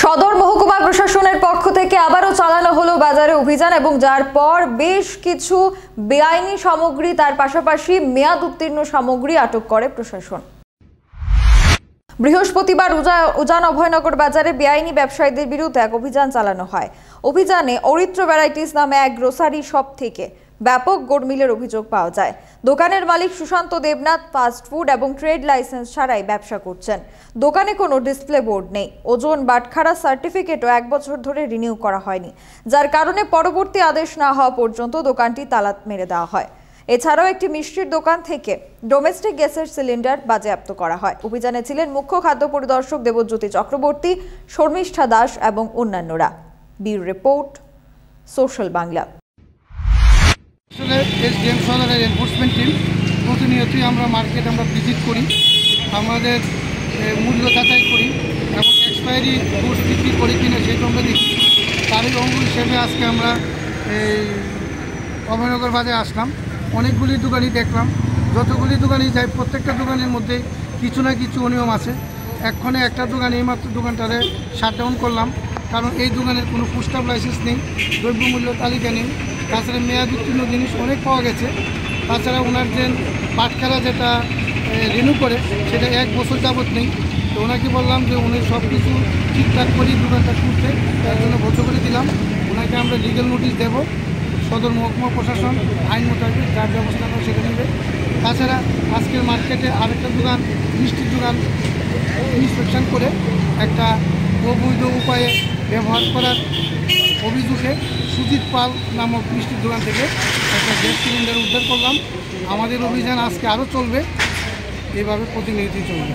সদর মহকুমা প্রশাসনের পক্ষ থেকে আবারও চালানো হলো বাজারে অভিযান এবং যার পর বেশ কিছু বেআইনি সামগ্রী তার পাশাপাশি মেয়াদ উত্তীর্ণ সামগ্রী আটক করে প্রশাসন। বৃহস্পতিবার উজান অভয়নগর বাজারে বেআইনি ব্যবসায়ীদের বিরুদ্ধে এক অভিযান চালানো হয়। অভিযানে অরিত্র ভ্যারাইটিস নামে এক গ্রোসারি শপ থেকে ব্যাপক গোলমিলের অভিযোগ পাওয়া যায়। দোকানের মালিক সুশান্ত দেবনাথ ফাস্ট ফুড এবং ট্রেড লাইসেন্স ছাড়াই ব্যবসা করছেন। দোকানে কোনো ডিসপ্লে বোর্ড নেই। ওজন বাটখারা সার্টিফিকেটও 1 বছর ধরে রিনিউ করা হয়নি, যার কারণে পরবর্তী আদেশ না হওয়া পর্যন্ত দোকানটি তালা মেরে দেওয়া হয়। এছাড়াও একটি মিষ্টির দোকান থেকে ডোমেস্টিক গ্যাসের সিলিন্ডার বাজেয়াপ্ত করা হয়। অভিযানে ছিলেন মুখ্য খাদ্য পরিদর্শক দেবজ্যোতি চক্রবর্তী, শর্মিষ্ঠা দাস এবং অন্যান্যরা। Bureau report, social Bangla. SDM সদরের এনফোর্সমেন্ট টিম প্রতিনিয়তই আমরা মার্কেট ভিজিট করি, আমাদের মূল্য যাচাই করি এবং এক্সপায়ারি গুডস বিক্রি করি কিনা সেটা আমরা দেখি। তারই অঙ্গ হিসেবে আজকে আমরা অভয়নগর বাজারে আসলাম। অনেকগুলি দোকানই দেখলাম, যতগুলি দোকানই যাই প্রত্যেকটা দোকানের মধ্যে কিছু না কিছু অনিয়ম আছে। এক্ষণে একটা দোকানে এইমাত্র দোকানটারে শাটডাউন করলাম, কারণ এই দোকানের কোনো ফুডস্টাফ লাইসেন্স নেই, দ্রব্যমূল্য তালিকা নেই। তাছাড়া মেয়াদ উত্তীর্ণ জিনিস অনেক পাওয়া গেছে। তাছাড়া ওনার যে বাটখারা যেটা রিনিউ করে সেটা 1 বছর যাবত নেই। তো ওনাকে বললাম যে উনি সব কিছু ঠিকঠাক করে দোকানটা খুলতে, তার জন্য ভোজ করে দিলাম। ওনাকে আমরা লিগ্যাল নোটিশ দেব। সদর মহকুমা প্রশাসন আইন মোতাবেক যার ব্যবস্থা নেবে সেটা নেবে। তাছাড়া আজকের মার্কেটে আরেকটা দোকান, মিষ্টির দোকান ইন্সপেকশন করে একটা অবৈধ উপায়ে ব্যবহার করার অভিযোগে সুজিত পাল নামক মিষ্টির দোকান থেকে একটা গ্যাস সিলিন্ডার উদ্ধার করলাম। আমাদের অভিযান আজকে আরও চলবে, এইভাবে প্রতিনিয়ত চলবে।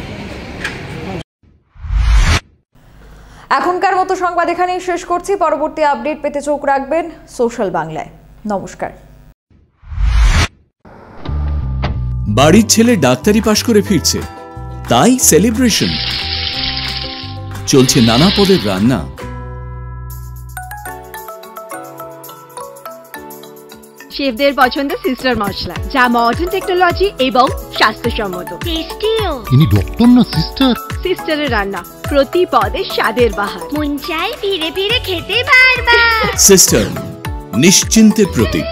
এখনকার মতো সংবাদ এখানেই শেষ করছি। পরবর্তী আপডেট পেতে চোখ রাখবেন সোশ্যাল বাংলায়। নমস্কার। বাড়ির ছেলে ডাক্তারি পাশ করে ফিরছে, তাই সেলিব্রেশন চলছে। নানা পদের রান্না, শেফদের পছন্দ সিস্টার মশলা, যা মডার্ন টেকনোলজি এবং স্বাস্থ্যসম্মত। টেস্টিও। ইনি ডক্টর না সিস্টার? সিস্টারের রান্না প্রতি পদে স্বাদের বাহার, মন চাই ফিরে ফিরে খেতে বারবার। সিস্টার নিশ্চিন্তের প্রতীক।